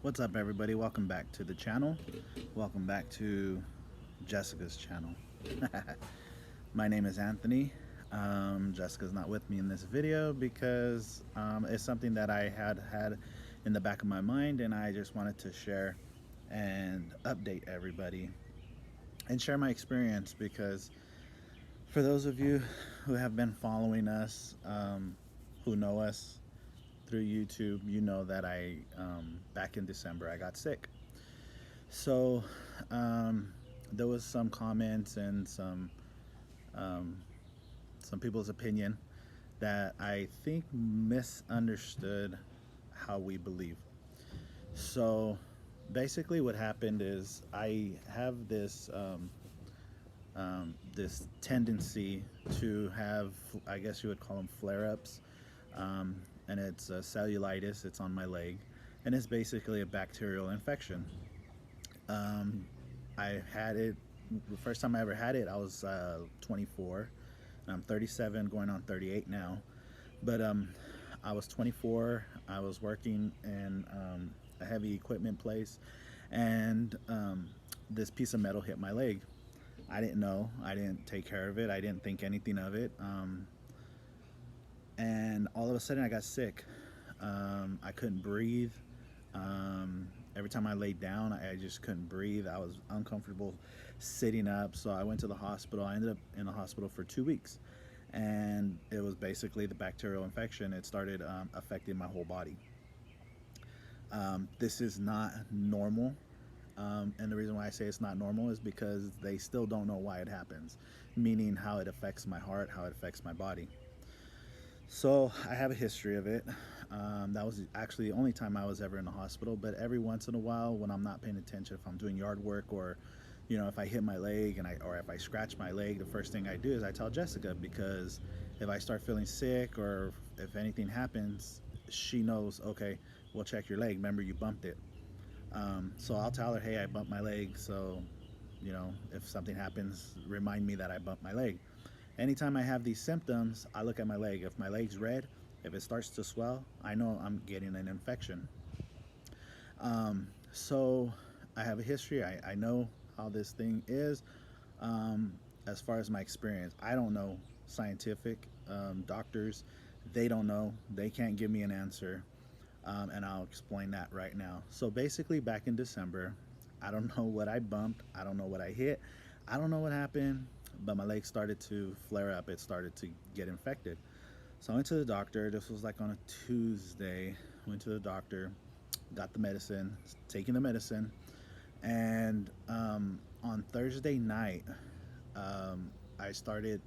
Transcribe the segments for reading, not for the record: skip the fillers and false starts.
What's up, everybody? Welcome back to the channel. Welcome back to Jessica's channel. My name is Anthony. Jessica's not with me in this video because it's something that I had in the back of my mind, and I just wanted to share and update everybody and share my experience because for those of you who have been following us, who know us through YouTube, you know that back in December, I got sick. So there was some comments and um, some people's opinion that I think misunderstood how we believe. So basically, what happened is I have this tendency to have, I guess you would call them flare-ups, um, and it's cellulitis. It's on my leg, and it's basically a bacterial infection. Um, I had it the first time I ever had it. I was 24. I'm 37, going on 38 now. But I was 24. I was working in a heavy equipment place, and this piece of metal hit my leg. I didn't know. I didn't take care of it. I didn't think anything of it. And all of a sudden, I got sick. I couldn't breathe. Every time I laid down, I just couldn't breathe. I was uncomfortable sitting up. So I went to the hospital. I ended up in the hospital for 2 weeks. And it was basically the bacterial infection. It started affecting my whole body. This is not normal. And the reason why I say it's not normal is because they still don't know why it happens, meaning how it affects my heart, how it affects my body. So I have a history of it. That was actually the only time I was ever in the hospital. But every once in a while, when I'm not paying attention, if I'm doing yard work or, if I hit my leg or if I scratch my leg, the first thing I do is I tell Jessica, because if I start feeling sick or if anything happens, she knows. Okay, we'll check your leg. Remember, you bumped it. So I'll tell her, hey, I bumped my leg. So, if something happens, remind me that I bumped my leg. Anytime I have these symptoms, I look at my leg. If my leg's red, if it starts to swell, I know I'm getting an infection. So I have a history. I know how this thing is. Um, as far as my experience, I don't know scientific doctors. They don't know. They can't give me an answer. And I'll explain that right now. So basically, back in December, I don't know what I bumped. I don't know what I hit. I don't know what happened, but my leg started to flare up. It started to get infected. So I went to the doctor. This was like on a Tuesday. Went to the doctor, got the medicine, taking the medicine, and on Thursday night, I started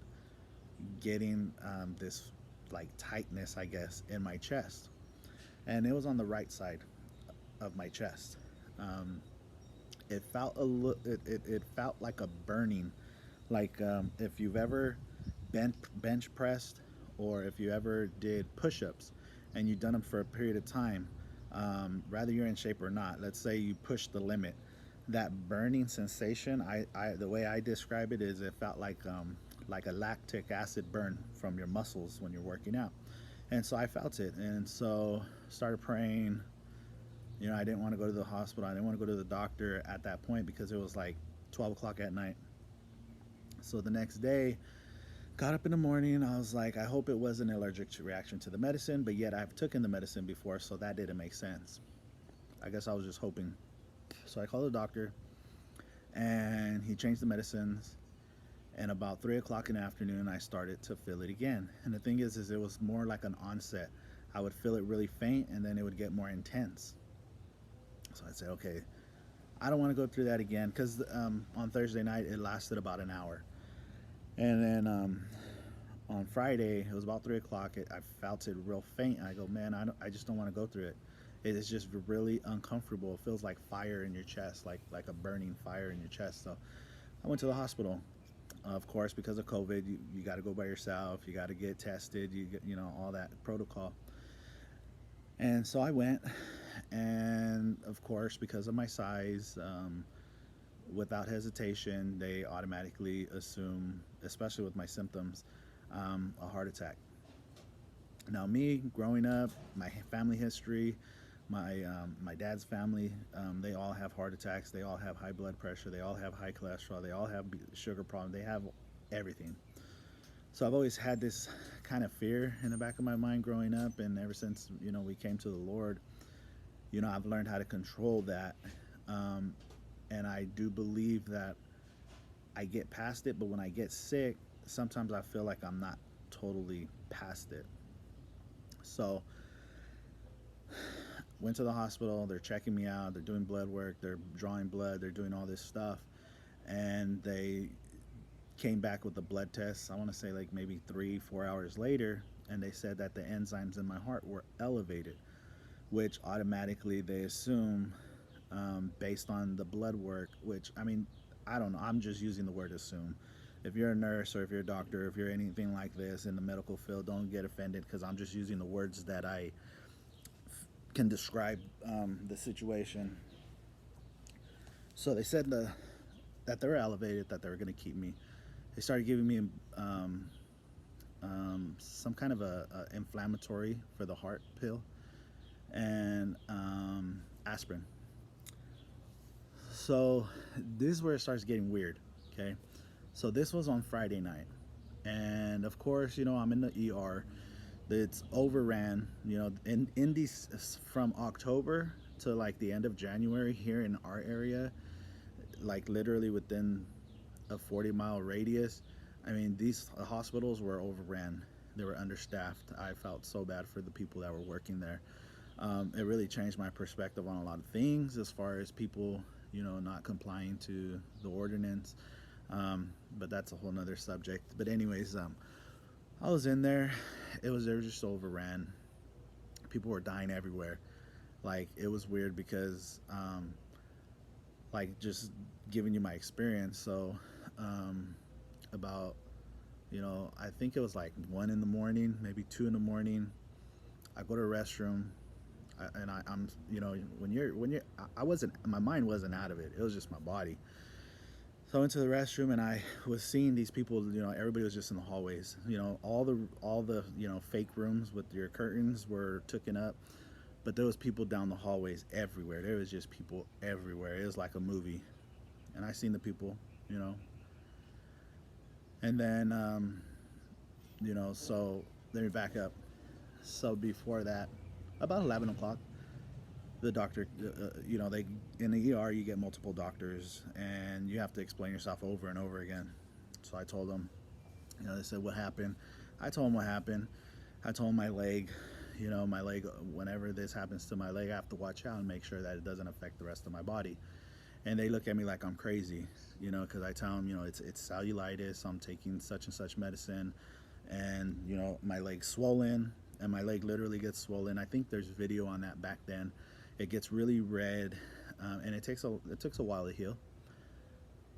getting this like tightness, I guess, in my chest, and it was on the right side of my chest. Um, it felt it felt like a burning, like if you've ever bench pressed or if you ever did push-ups and you've done them for a period of time, rather you're in shape or not, let's say you push the limit, that burning sensation, the way I describe it is it felt like a lactic acid burn from your muscles when you're working out. And so I felt it, and so started praying. I didn't want to go to the hospital. I didn't want to go to the doctor at that point because it was like 12 o'clock at night. So the next day, got up in the morning. I was like, I hope it was an allergic reaction to the medicine, but yet I've taken the medicine before, so that didn't make sense. I guess I was just hoping. So I called the doctor, and he changed the medicines. And about 3 o'clock in the afternoon, I started to feel it again. And the thing is it was more like an onset. I would feel it really faint, and then it would get more intense. So I said, okay, I don't want to go through that again because on Thursday night it lasted about an hour, and then on Friday it was about 3 o'clock. I felt it real faint. I go, man, I just don't want to go through it. It is just really uncomfortable. It feels like fire in your chest, like a burning fire in your chest. So I went to the hospital. Of course, because of COVID, you got to go by yourself. You got to get tested. All that protocol. And so I went, and of course, because of my size, without hesitation, they automatically assume, especially with my symptoms, a heart attack. Now, me growing up, my family history, My dad's family, they all have heart attacks. They all have high blood pressure. They all have high cholesterol. They all have sugar problems. They have everything. So I've always had this kind of fear in the back of my mind growing up, and ever since we came to the Lord, I've learned how to control that. Um, and I do believe that I get past it, but when I get sick, sometimes I feel like I'm not totally past it. So went to the hospital. They're checking me out. They're doing blood work. They're drawing blood. They're doing all this stuff, and they came back with the blood tests. I want to say like maybe 3 4 hours later, and they said that the enzymes in my heart were elevated, which automatically they assume, based on the blood work. Which, I mean, I don't know. I'm just using the word assume. If you're a nurse or if you're a doctor, if you're anything like this in the medical field, don't get offended because I'm just using the words that I can describe the situation. So they said that they were elevated, that they were going to keep me. They started giving me um, some kind of a inflammatory for the heart pill and aspirin. So this is where it starts getting weird. Okay, so this was on Friday night, and of course, I'm in the ER. It's overran. In these from October to like the end of January here in our area, like literally within a 40-mile radius. I mean, these hospitals were overran. They were understaffed. I felt so bad for the people that were working there. It really changed my perspective on a lot of things as far as people, not complying to the ordinance. But that's a whole nother subject. But anyways, I was in there. They were just overran. People were dying everywhere. Like, it was weird because, like, just giving you my experience. So, about, I think it was like 1 in the morning, maybe 2 in the morning. I go to the restroom, and I'm, when you're, I wasn't, my mind wasn't out of it. It was just my body. So I went to the restroom, and I was seeing these people. Everybody was just in the hallways. All the fake rooms with your curtains were taken up, but there was people down the hallways everywhere. There was just people everywhere. It was like a movie, and I seen the people, you know. And then, so let me back up. So before that, about 11 o'clock, the doctor, they in the ER you get multiple doctors, and you have to explain yourself over and over again. So I told them, they said what happened. I told them what happened. I told them my leg, my leg. Whenever this happens to my leg, I have to watch out and make sure that it doesn't affect the rest of my body. And they look at me like I'm crazy, because I tell them, it's cellulitis. I'm taking such and such medicine, and my leg's swollen, and my leg literally gets swollen. I think there's video on that back then. It gets really red, and it takes a while to heal.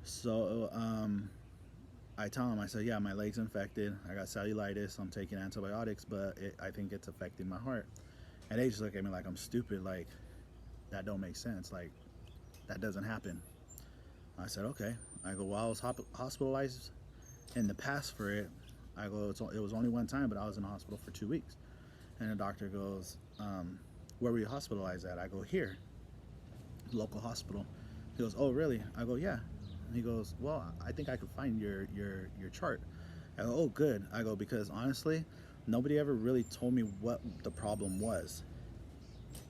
So I tell them, I said, yeah, my leg's infected. I got cellulitis. I'm taking antibiotics, but I think it's affecting my heart. And they just look at me like I'm stupid. Like, that don't make sense. Like, that doesn't happen. I said, okay. I go, well, I was hospitalized in the past for it. I go, it was only one time, but I was in the hospital for 2 weeks. And the doctor goes, where were you hospitalized at? I go, here, local hospital. He goes, oh, really? I go, yeah. And he goes, well, I think I could find your chart. I go, oh, good. I go, because honestly, nobody ever really told me what the problem was.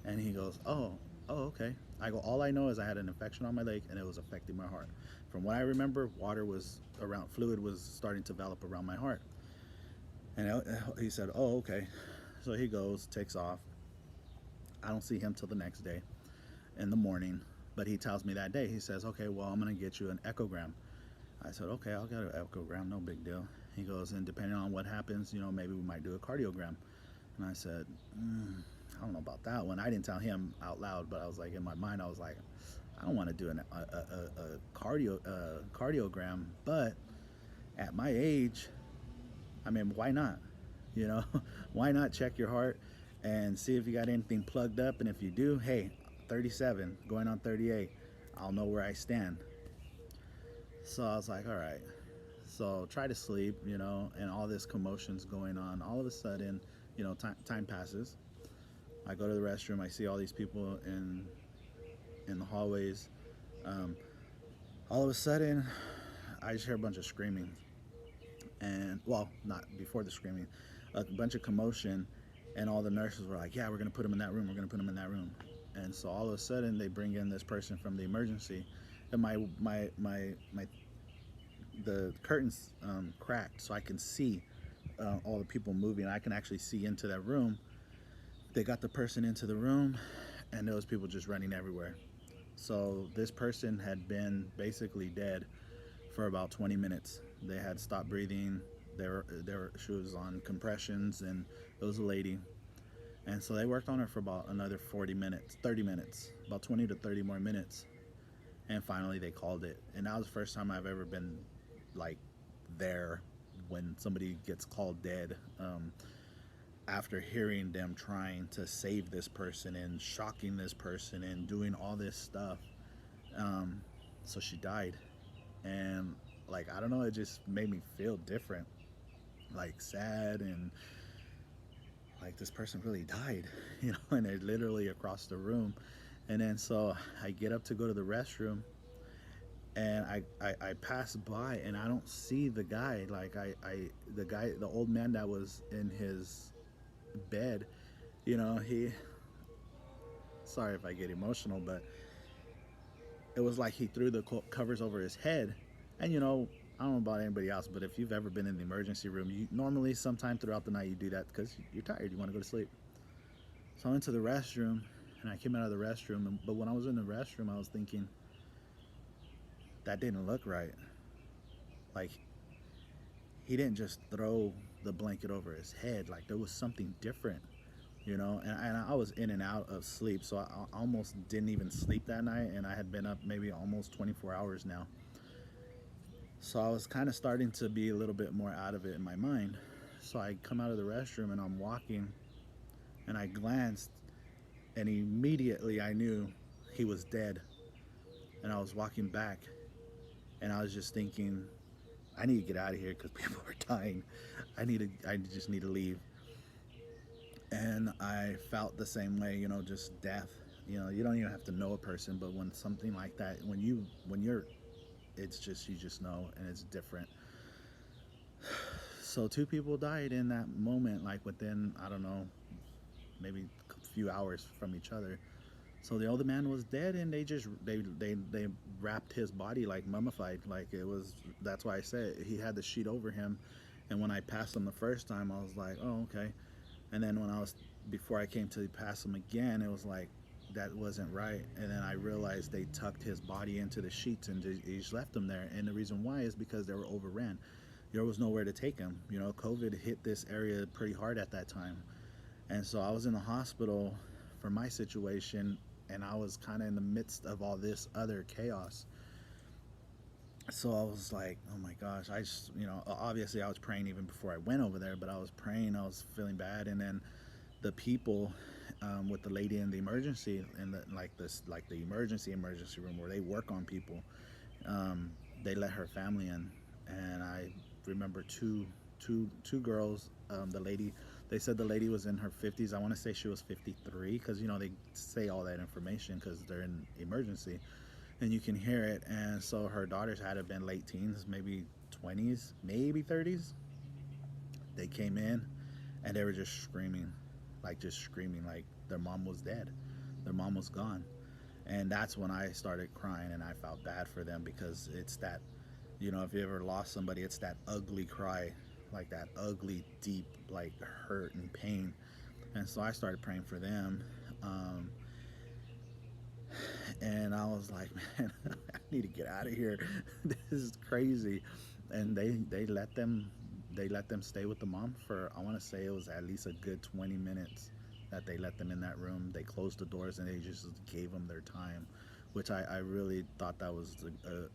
And he goes, oh, okay. I go, all I know is I had an infection on my leg and it was affecting my heart. From what I remember, fluid was starting to develop around my heart. And he said, oh, okay. So he goes, takes off. I don't see him till the next day in the morning. But he tells me that day, he says, okay, well, I'm going to get you an echogram. I said, okay, I'll get an echogram, no big deal. He goes, and depending on what happens, maybe we might do a cardiogram. And I said, I don't know about that one. I didn't tell him out loud, but I was like, in my mind, I was like, I don't want to do a cardiogram, but at my age, I mean, why not? Why not check your heart and see if you got anything plugged up? And if you do, hey, 37, going on 38, I'll know where I stand. So I was like, all right. So try to sleep, and all this commotion's going on. All of a sudden, time passes. I go to the restroom. I see all these people in the hallways. Um, all of a sudden, I just hear a bunch of screaming, and well, not before the screaming, a bunch of commotion, and all the nurses were like, "Yeah, we're gonna put him in that room. We're gonna put him in that room." And so all of a sudden, they bring in this person from the emergency, and my the curtains cracked, so I can see all the people moving. I can actually see into that room. They got the person into the room, and there was people just running everywhere. So this person had been basically dead for about 20 minutes. They had stopped breathing. She was on compressions, and it was a lady. And so they worked on her for about another 40 minutes, 30 minutes, about 20 to 30 more minutes. And finally they called it. And that was the first time I've ever been like there when somebody gets called dead. After hearing them trying to save this person and shocking this person and doing all this stuff. Um, so she died. And like, I don't know, it just made me feel different, like sad, and like this person really died, and they're literally across the room. And then so I get up to go to the restroom, and I pass by and I don't see the guy. Like the guy, the old man that was in his bed, he, sorry if I get emotional, but it was like he threw the covers over his head. And I don't know about anybody else, but if you've ever been in the emergency room, you normally sometime throughout the night you do that because you're tired, you want to go to sleep. So I went to the restroom, and I came out of the restroom, but when I was in the restroom, I was thinking that didn't look right. Like, he didn't just throw the blanket over his head. Like, there was something different, and I was in and out of sleep, so I almost didn't even sleep that night, and I had been up maybe almost 24 hours now. So I was kind of starting to be a little bit more out of it in my mind. So I come out of the restroom and I'm walking, and I glanced, and immediately I knew he was dead. And I was walking back, and I was just thinking, I need to get out of here because people are dying. I just need to leave. And I felt the same way, just death. You don't even have to know a person, but when something like that, when you're, it's just, you just know, and it's different. So two people died in that moment, like within, I don't know, maybe a few hours from each other. So the older man was dead, and they wrapped his body like mummified. Like, it was, that's why I said he had the sheet over him. And when I passed him the first time, I was like, oh, okay. And then before I came to pass him again, it was like, that wasn't right. And then I realized they tucked his body into the sheets and they just left him there. And the reason why is because they were overran. There was nowhere to take him. COVID hit this area pretty hard at that time. And so I was in the hospital for my situation, and I was kind of in the midst of all this other chaos. So I was like, oh my gosh, I just, obviously I was praying even before I went over there, but I was praying, I was feeling bad. And then the people, with the lady in the emergency, in the, like the emergency room where they work on people, they let her family in. And I remember two girls, the lady, they said the lady was in her 50s. I want to say she was 53 because they say all that information because they're in emergency, and you can hear it. And so her daughters had to have been late teens, maybe 20s, maybe 30s. They came in, and they were just screaming, like their mom was dead, their mom was gone. And that's when I started crying, and I felt bad for them because it's that, if you ever lost somebody, it's that ugly cry, like that ugly, deep, like hurt and pain. And so I started praying for them. Um, and I was like, man, I need to get out of here. This is crazy. And they let them stay with the mom for, I want to say it was at least a good 20 minutes that they let them in that room. They closed the doors and they just gave them their time, which I really thought that was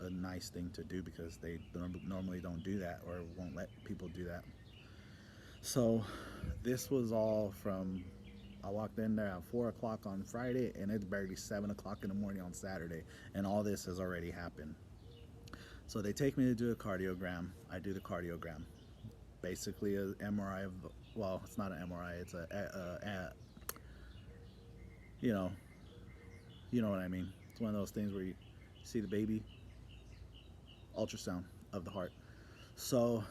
a nice thing to do because they normally don't do that or won't let people do that. So this was all from, I walked in there at 4 o'clock on Friday, and it's barely 7 o'clock in the morning on Saturday, and all this has already happened. So they take me to do a cardiogram. I do the cardiogram. Basically, an MRI of, well, it's not an MRI, it's you know, you know what I mean. It's one of those things where you see the baby, ultrasound of the heart. So,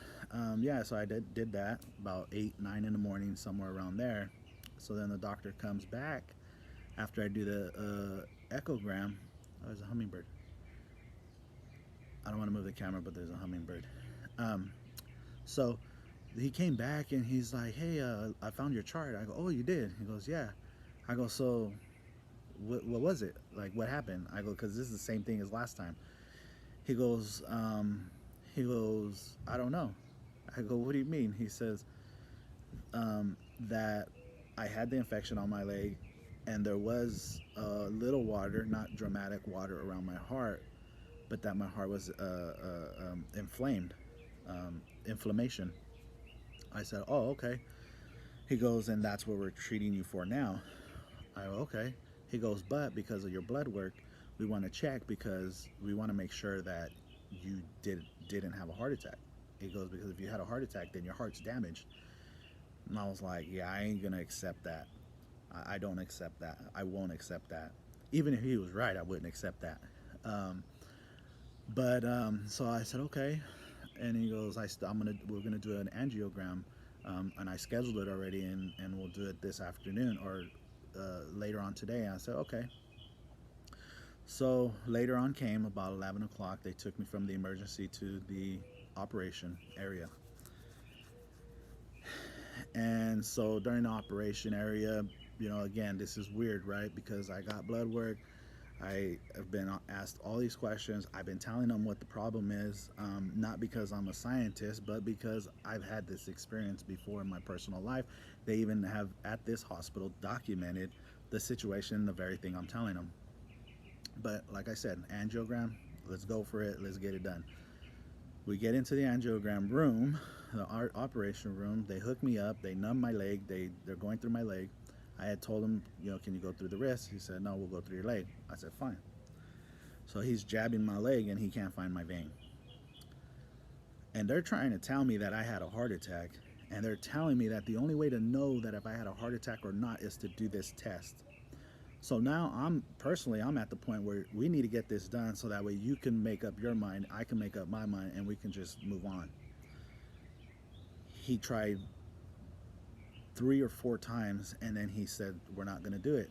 yeah, so I did that about 8, 9 in the morning, somewhere around there. So then the doctor comes back after I do the echogram. Oh, there's a hummingbird. I don't want to move the camera, but there's a hummingbird. Um, so he came back and he's like, "Hey, I found your chart." I go, "Oh, you did?" He goes, "Yeah." I go, "So, what was it? Like, what happened?" I go, "Because this is the same thing as last time." He goes, "I don't know." I go, "What do you mean?" He says, "That I had the infection on my leg, and there was a little water, not dramatic water, around my heart, but that my heart was inflamed, inflammation." I said, "Oh, okay." He goes, "And that's what we're treating you for now." I go, "Okay." He goes, "But because of your blood work, we want to check because we want to make sure that you didn't have a heart attack." He goes, "Because if you had a heart attack, then your heart's damaged." And I was like, "Yeah, I ain't gonna accept that. I don't accept that. I won't accept that. Even if he was right, I wouldn't accept that." Um, but so I said, "Okay." And he goes, we're gonna do an angiogram, and I scheduled it already, and we'll do it this afternoon or later on today." And I said, "Okay." So later on came about 11 o'clock. They took me from the emergency to the operation area, and so during the operation area, again, this is weird, right? Because I got blood work. I have been asked all these questions. I've been telling them what the problem is, not because I'm a scientist, but because I've had this experience before in my personal life. They even have at this hospital documented the situation, the very thing I'm telling them. But like I said, angiogram, let's go for it. Let's get it done. We get into the angiogram room, the operation room. They hook me up. They numb my leg. They're going through my leg. I had told him, "Can you go through the wrist?" He said, "No, we'll go through your leg." I said, "Fine." So he's jabbing my leg and he can't find my vein. And they're trying to tell me that I had a heart attack. And they're telling me that the only way to know that if I had a heart attack or not is to do this test. So now I'm at the point where we need to get this done so that way you can make up your mind, I can make up my mind, and we can just move on. He tried 3 or 4 times and then he said, "We're not going to do it."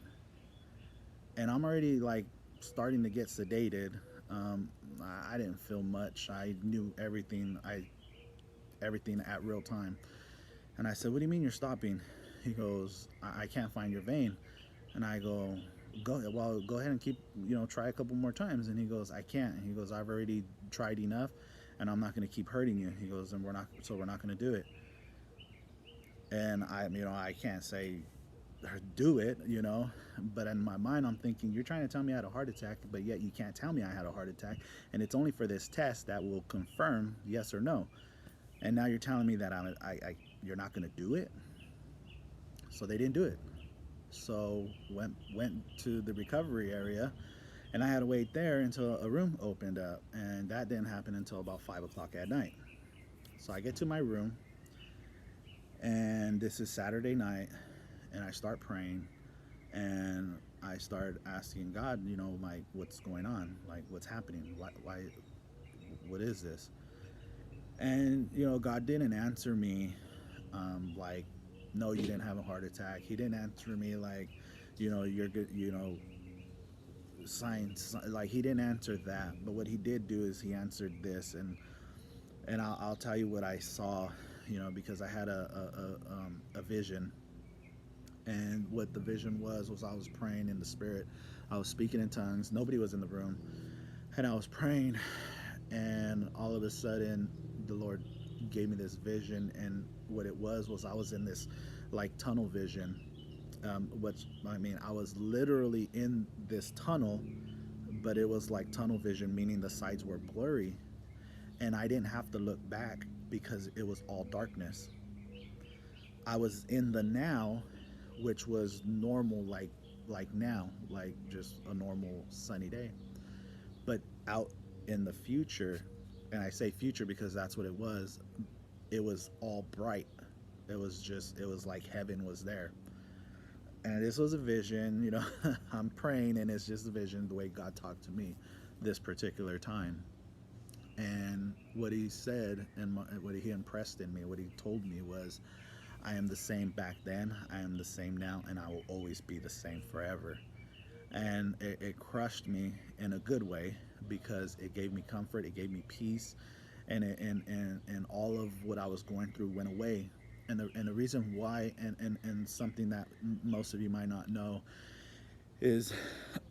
And I'm already like starting to get sedated. Um, I didn't feel much. I knew everything at real time. And I said, "What do you mean you're stopping?" He goes, I can't find your vein." And I go, go ahead and keep, try a couple more times." And he goes, "I can't." And he goes, "I've already tried enough and I'm not going to keep hurting you." He goes, "And we're not going to do it." And I can't say do it, but in my mind, I'm thinking, you're trying to tell me I had a heart attack, but yet you can't tell me I had a heart attack. And it's only for this test that will confirm yes or no. And now you're telling me that you're not going to do it. So they didn't do it. So went to the recovery area, and I had to wait there until a room opened up, and that didn't happen until about 5 o'clock at night. So I get to my room, and this is Saturday night, and I start praying, and I start asking God, like, what's going on, like what's happening, why what is this? And God didn't answer me like, "No, you didn't have a heart attack." He didn't answer me like, "You're good," science, like he didn't answer that. But what he did do is he answered this, and I'll tell you what I saw, because I had a vision. And what the vision was I was praying in the spirit. I was speaking in tongues. Nobody was in the room, and I was praying, and all of a sudden the Lord gave me this vision. And what it was I was in this like tunnel vision. Which I mean, I was literally in this tunnel, but it was like tunnel vision, meaning the sides were blurry, and I didn't have to look back because it was all darkness. I was in the now, which was normal, like now, like just a normal sunny day. But out in the future, and I say future because that's what it was all bright. It was like heaven was there. And this was a vision, you know. I'm praying, and it's just a vision the way God talked to me this particular time. And what he said and what he impressed in me, what he told me was, I am the same back then, I am the same now, and I will always be the same forever. And it crushed me in a good way, because it gave me comfort, it gave me peace, and all of what I was going through went away. And the reason why, and something that most of you might not know, is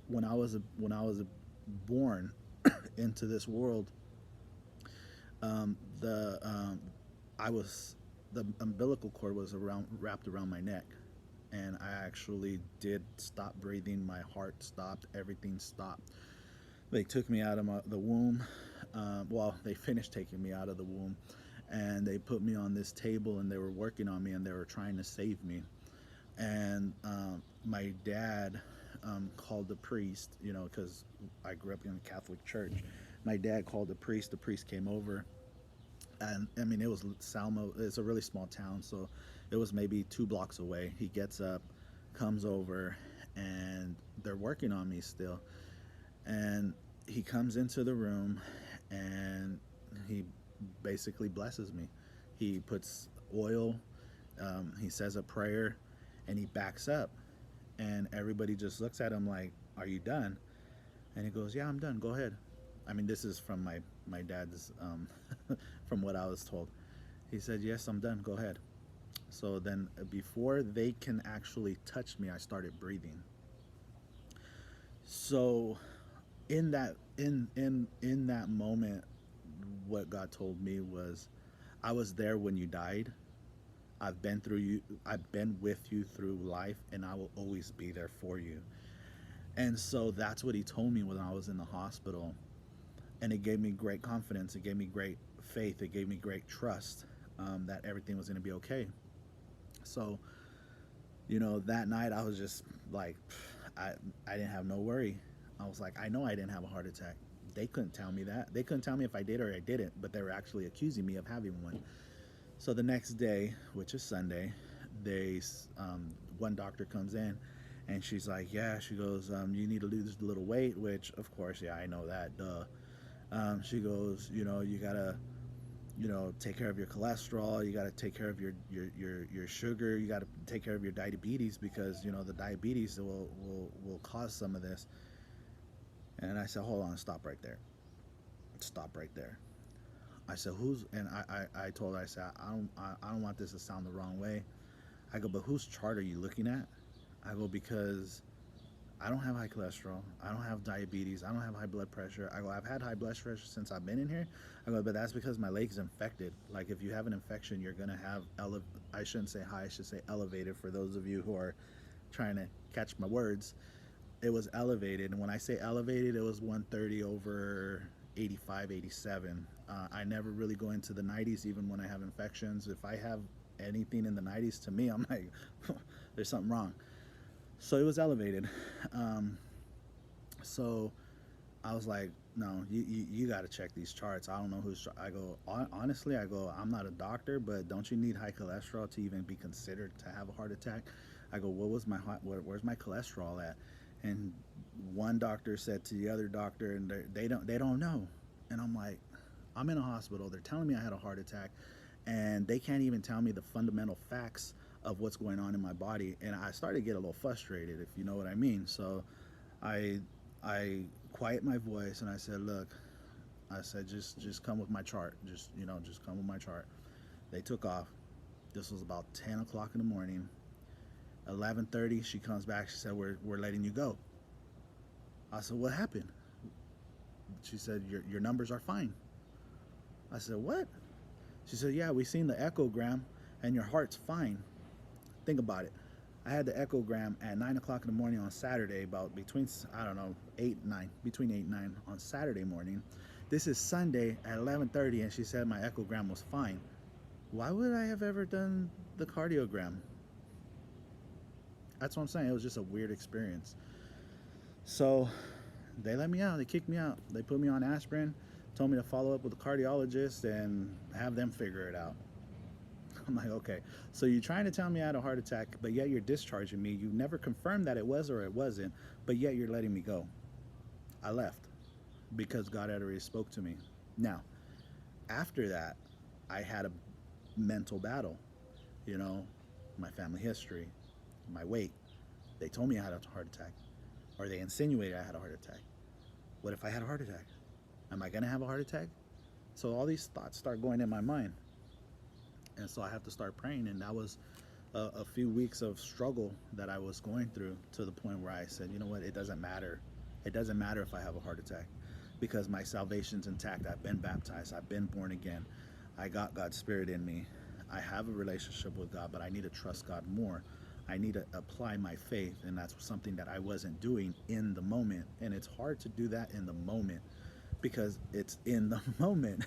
when I was born into this world, the I was the umbilical cord was around wrapped around my neck, and I actually did stop breathing. My heart stopped. Everything stopped. They took me out of the womb. Well, they finished taking me out of the womb, and they put me on this table, and they were working on me, and they were trying to save me. And my dad called the priest, you know, because I grew up in a Catholic church. My dad called the priest. The priest came over, and I mean, it was Salmo. It's a really small town, so it was maybe 2 blocks away. He gets up, comes over, and they're working on me still. And he comes into the room, and he basically blesses me. He puts oil, he says a prayer, and he backs up. And everybody just looks at him like, "Are you done?" And he goes, "Yeah, I'm done. Go ahead." I mean, this is from my dad's, from what I was told. He said, "Yes, I'm done. Go ahead." So then, before they can actually touch me, I started breathing. So in that moment, what God told me was, I was there when you died. I've been with you through life, and I will always be there for you. And so that's what he told me when I was in the hospital. And it gave me great confidence, it gave me great faith, it gave me great trust, that everything was going to be okay. So, you know, that night I was just like, I, I didn't have no worry. I was like, I know I didn't have a heart attack. They couldn't tell me that. They couldn't tell me if I did or I didn't, but they were actually accusing me of having one. So the next day, which is Sunday, they one doctor comes in, and she's like, "Yeah," she goes, "You need to lose a little weight," which, of course, yeah, I know that, duh. She goes, "You know, you gotta, you know, take care of your cholesterol. You gotta take care of your sugar. You gotta take care of your diabetes, because you know the diabetes will cause some of this." And I said, "Hold on, stop right there. Stop right there." I said, "Who's?" And I told her, I said, I don't want this to sound the wrong way. I go, "But whose chart are you looking at?" I go, "Because I don't have high cholesterol. I don't have diabetes. I don't have high blood pressure." I go, "I've had high blood pressure since I've been in here." I go, "But that's because my leg's infected. Like, if you have an infection, you're gonna have I shouldn't say high. I should say elevated, for those of you who are trying to catch my words. It was elevated, and when I say elevated, it was 130 over 85, 87. I never really go into the 90s, even when I have infections. If I have anything in the 90s, to me, I'm like, there's something wrong. So it was elevated. Um, so I was like, "No, you got to check these charts. I don't know who's." I go, Honestly, I go, I'm not a doctor, but don't you need high cholesterol to even be considered to have a heart attack?" I go, Where's my cholesterol at?" And one doctor said to the other doctor, and they don't know. And I'm like, I'm in a hospital. They're telling me I had a heart attack, and they can't even tell me the fundamental facts of what's going on in my body. And I started to get a little frustrated, if you know what I mean. So I I quiet my voice, and I said, "Look," I said, just come with my chart. Just, you know, just come with my chart." They took off. This was about 10 o'clock in the morning. 11:30, she comes back. She said, "We're letting you go." I said, "What happened?" She said, your numbers are fine." I said, "What?" She said, "Yeah, we seen the echogram, and your heart's fine." Think about it. I had the echogram at 9 o'clock in the morning on Saturday, about between, I don't know, 8 9, between 8 and 9 on Saturday morning. This is Sunday at 11:30, and she said my echogram was fine. Why would I have ever done the cardiogram? That's what I'm saying. It was just a weird experience. So they let me out. They kicked me out. They put me on aspirin, told me to follow up with a cardiologist and have them figure it out. I'm like, okay, so you're trying to tell me I had a heart attack, but yet you're discharging me. You never confirmed that it was or it wasn't, but yet you're letting me go. I left because God had already spoke to me. Now, after that, I had a mental battle, you know, my family history, my weight. They told me I had a heart attack, or they insinuated I had a heart attack. What if I had a heart attack? Am I going to have a heart attack? So all these thoughts start going in my mind. And so I have to start praying. And that was a few weeks of struggle that I was going through, to the point where I said, you know what, it doesn't matter. It doesn't matter if I have a heart attack, because my salvation's intact. I've been baptized. I've been born again. I got God's Spirit in me. I have a relationship with God, but I need to trust God more. I need to apply my faith, and that's something that I wasn't doing in the moment. And it's hard to do that in the moment, because it's in the moment.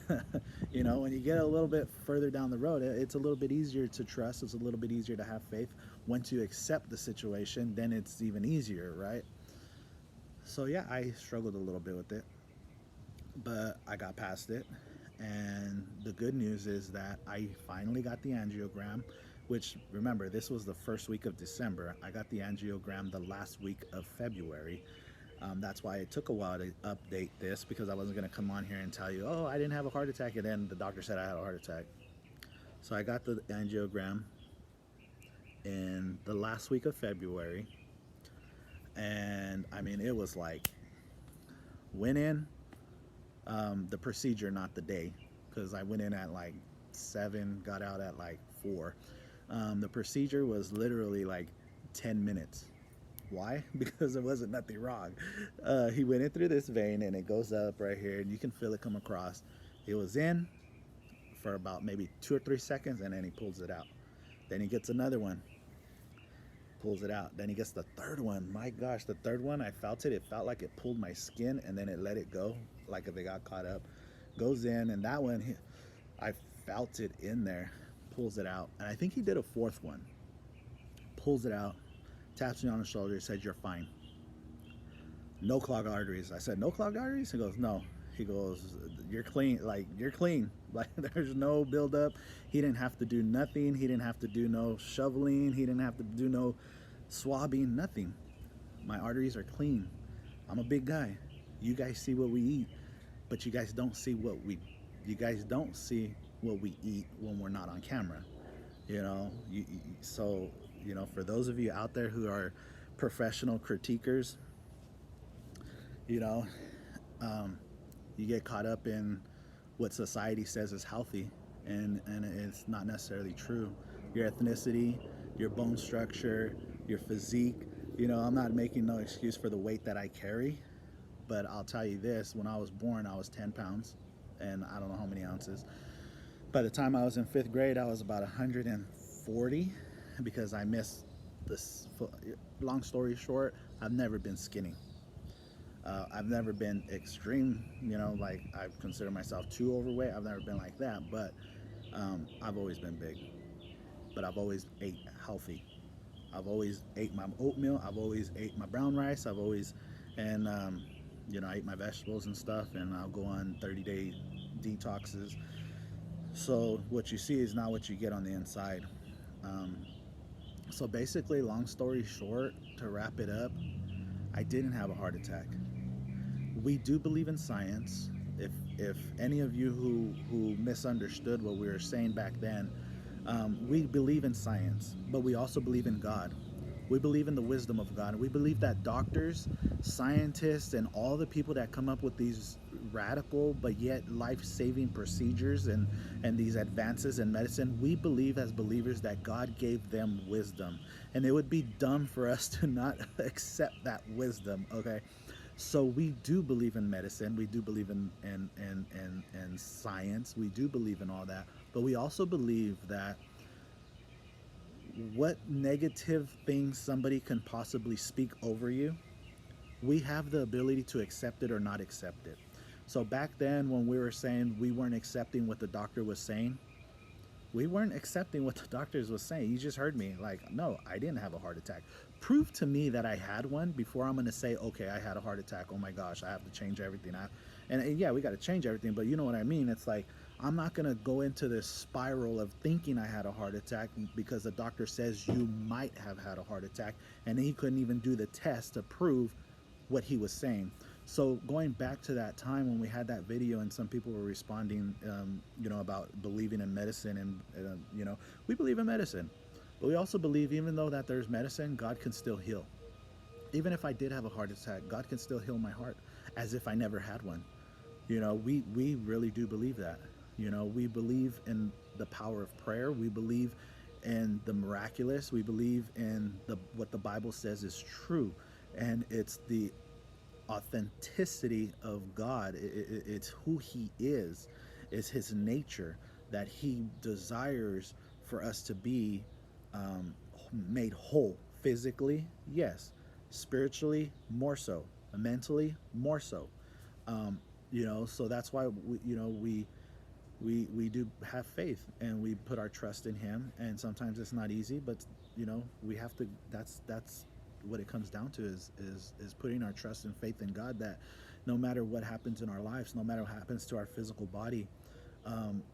You know, when you get a little bit further down the road, it's a little bit easier to trust. It's a little bit easier to have faith. Once you accept the situation, then it's even easier, right? So yeah, I struggled a little bit with it, but I got past it. And the good news is that I finally got the angiogram, which, remember, this was the first week of December. I got the angiogram the last week of February. That's why it took a while to update this, because I wasn't going to come on here and tell you, oh, I didn't have a heart attack, and then the doctor said I had a heart attack. So I got the angiogram in the last week of February. And I mean, it was like, went in, the procedure, not the day, because I went in at like 7, got out at like 4. The procedure was literally like 10 minutes. Why? Because there wasn't nothing wrong. He went in through this vein, and it goes up right here, and you can feel it come across. It was in for about maybe 2 or 3 seconds, and then he pulls it out. Then he gets another one, pulls it out. Then he gets the third one. My gosh, the third one, I felt it. It felt like it pulled my skin, and then it let it go, like if it got caught up. Goes in, and that one, I felt it in there. Pulls it out. And I think he did a fourth one. Pulls it out, taps me on the shoulder, said, "You're fine. No clogged arteries." I said, "No clogged arteries?" He goes, "No." He goes, "You're clean. Like, you're clean. Like, there's no buildup." He didn't have to do nothing. He didn't have to do no shoveling. He didn't have to do no swabbing, nothing. My arteries are clean. I'm a big guy. You guys see what we eat, but you guys don't see what we eat when we're not on camera. You know, so, you know, for those of you out there who are professional critiquers, you know, you get caught up in what society says is healthy, and it's not necessarily true. Your ethnicity, your bone structure, your physique. You know, I'm not making no excuse for the weight that I carry, but I'll tell you this: when I was born, I was 10 pounds, and I don't know how many ounces. By the time I was in 5th grade, I was about 140, because I missed this. Long story short, I've never been skinny. I've never been extreme, you know, like I consider myself too overweight. I've never been like that, but I've always been big. But I've always ate healthy. I've always ate my oatmeal. I've always ate my brown rice. I've always, and you know, I eat my vegetables and stuff, and I'll go on 30-day detoxes. So what you see is not what you get on the inside. So basically, long story short, to wrap it up, I didn't have a heart attack. We do believe in science. If any of you who misunderstood what we were saying back then, we believe in science, but we also believe in God. We believe in the wisdom of God. We believe that doctors, scientists, and all the people that come up with these radical but yet life-saving procedures and these advances in medicine, we believe as believers that God gave them wisdom. And it would be dumb for us to not accept that wisdom, okay? So we do believe in medicine. We do believe in science. We do believe in all that. But we also believe that what negative things somebody can possibly speak over you, we have the ability to accept it or not accept it. So back then, when we were saying we weren't accepting what the doctor was saying, we weren't accepting what the doctors was saying. You just heard me. Like, no, I didn't have a heart attack. Prove to me that I had one before I'm going to say, okay, I had a heart attack. Oh my gosh, I have to change everything. And yeah, we got to change everything. But you know what I mean? It's like, I'm not going to go into this spiral of thinking I had a heart attack because the doctor says you might have had a heart attack, and he couldn't even do the test to prove what he was saying. So going back to that time when we had that video and some people were responding, about believing in medicine, and we believe in medicine, but we also believe even though that there's medicine, God can still heal. Even if I did have a heart attack, God can still heal my heart as if I never had one. We really do believe that. We believe in the power of prayer. We believe in the miraculous. We believe in the what the Bible says is true, and it's the authenticity of God. It's who He is. It's His nature that He desires for us to be um, made whole physically, yes, spiritually more so, mentally more so. Um, so that's why we do have faith and we put our trust in Him. And sometimes it's not easy, but we have to. That's what it comes down to is putting our trust and faith in God, that no matter what happens in our lives, no matter what happens to our physical body,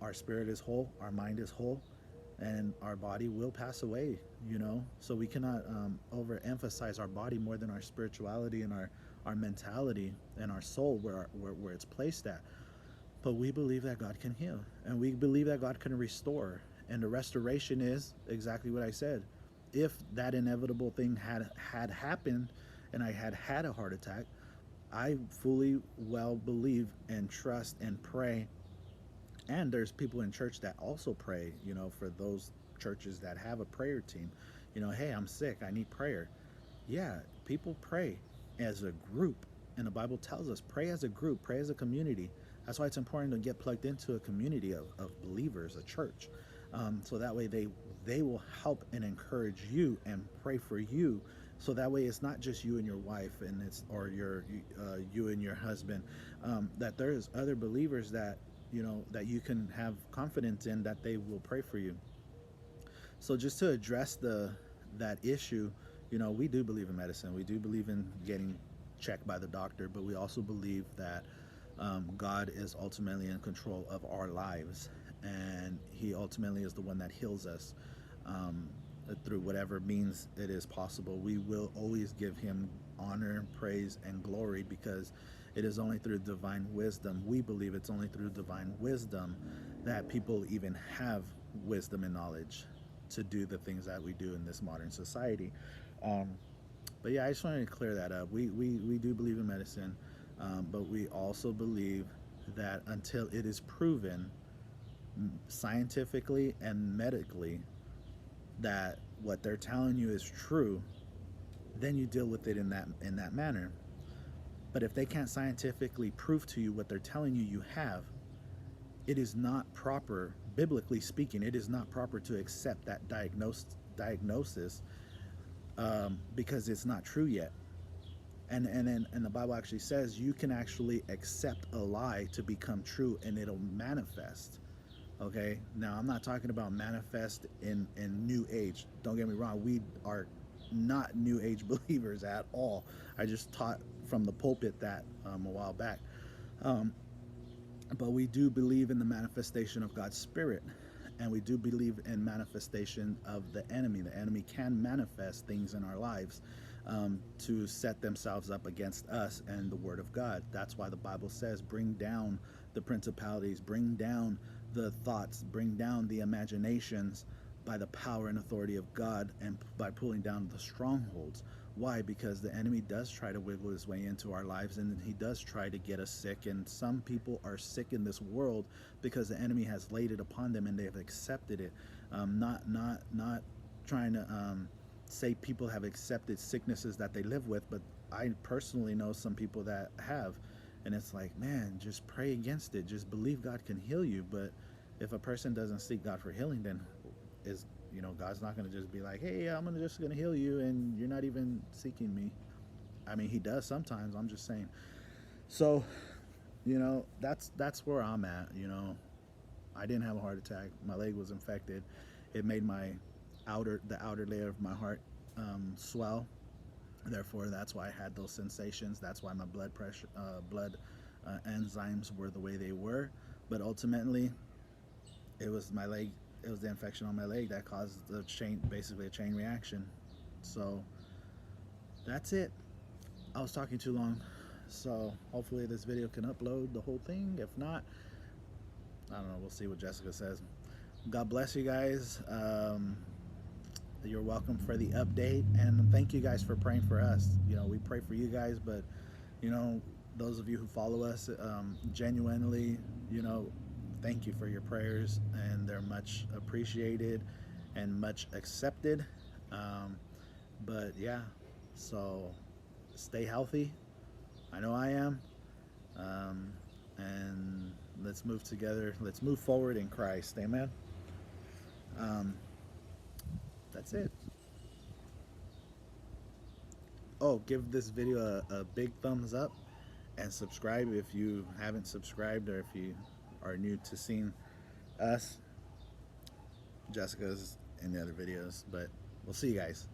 our spirit is whole, our mind is whole, and our body will pass away. So we cannot overemphasize our body more than our spirituality and our mentality and our soul, where it's placed at. But we believe that God can heal, and we believe that God can restore. And the restoration is exactly what I said. If that inevitable thing had happened and I had a heart attack, I fully well believe and trust and pray. And there's people in church that also pray, for those churches that have a prayer team. Hey, I'm sick, I need prayer. Yeah, people pray as a group. And the Bible tells us pray as a group, pray as a community. That's why it's important to get plugged into a community of believers, a church. So that way they will help and encourage you and pray for you. So that way it's not just you and your wife, and or you and your husband. That there's other believers that you can have confidence in, that they will pray for you. So just to address that issue, we do believe in medicine. We do believe in getting checked by the doctor, but we also believe that God is ultimately in control of our lives, and He ultimately is the one that heals us um, through whatever means it is possible. We will always give Him honor, praise, and glory, because it is only through divine wisdom. We believe it's only through divine wisdom that people even have wisdom and knowledge to do the things that we do in this modern society. Um, but yeah, I just wanted to clear that up. We do believe in medicine, but we also believe that until it is proven scientifically and medically that what they're telling you is true, then you deal with it in that manner. But if they can't scientifically prove to you what they're telling you you have, it is not proper, biblically speaking, it is not proper to accept that diagnosis, because it's not true yet. And the Bible actually says you can actually accept a lie to become true, and it'll manifest. Okay, now I'm not talking about manifest in New Age. Don't get me wrong, we are not New Age believers at all. I just taught from the pulpit that a while back. Um, but we do believe in the manifestation of God's Spirit, and we do believe in manifestation of the enemy. The enemy can manifest things in our lives to set themselves up against us and the Word of God. That's why the Bible says, bring down the principalities, bring down the thoughts, bring down the imaginations by the power and authority of God, and by pulling down the strongholds. Why? Because the enemy does try to wiggle his way into our lives, and he does try to get us sick. And some people are sick in this world because the enemy has laid it upon them and they have accepted it. Not trying to say people have accepted sicknesses that they live with, but I personally know some people that have. And it's like, man, just pray against it. Just believe God can heal you. But if a person doesn't seek God for healing, then God's not going to just be like, hey, I'm just going to heal you, and you're not even seeking me. I mean, He does sometimes. I'm just saying. So, that's where I'm at. I didn't have a heart attack. My leg was infected. It made the outer layer of my heart swell. Therefore, that's why I had those sensations. That's why my blood pressure, blood enzymes were the way they were. But ultimately, it was my leg. It was the infection on my leg that caused the chain, basically a chain reaction. So that's it. I was talking too long. So hopefully this video can upload the whole thing. If not, I don't know. We'll see what Jessica says. God bless you guys. You're welcome for the update, and thank you guys for praying for us. You know, we pray for you guys, but you know, those of you who follow us, genuinely, you know, thank you for your prayers, and they're much appreciated and much accepted. Um, but yeah, so stay healthy. I know I am. And let's move together. Let's move forward in Christ. Amen. Um, that's it. Oh, give this video a big thumbs up and subscribe if you haven't subscribed, or if you are new to seeing us. Jessica's in the other videos, but we'll see you guys.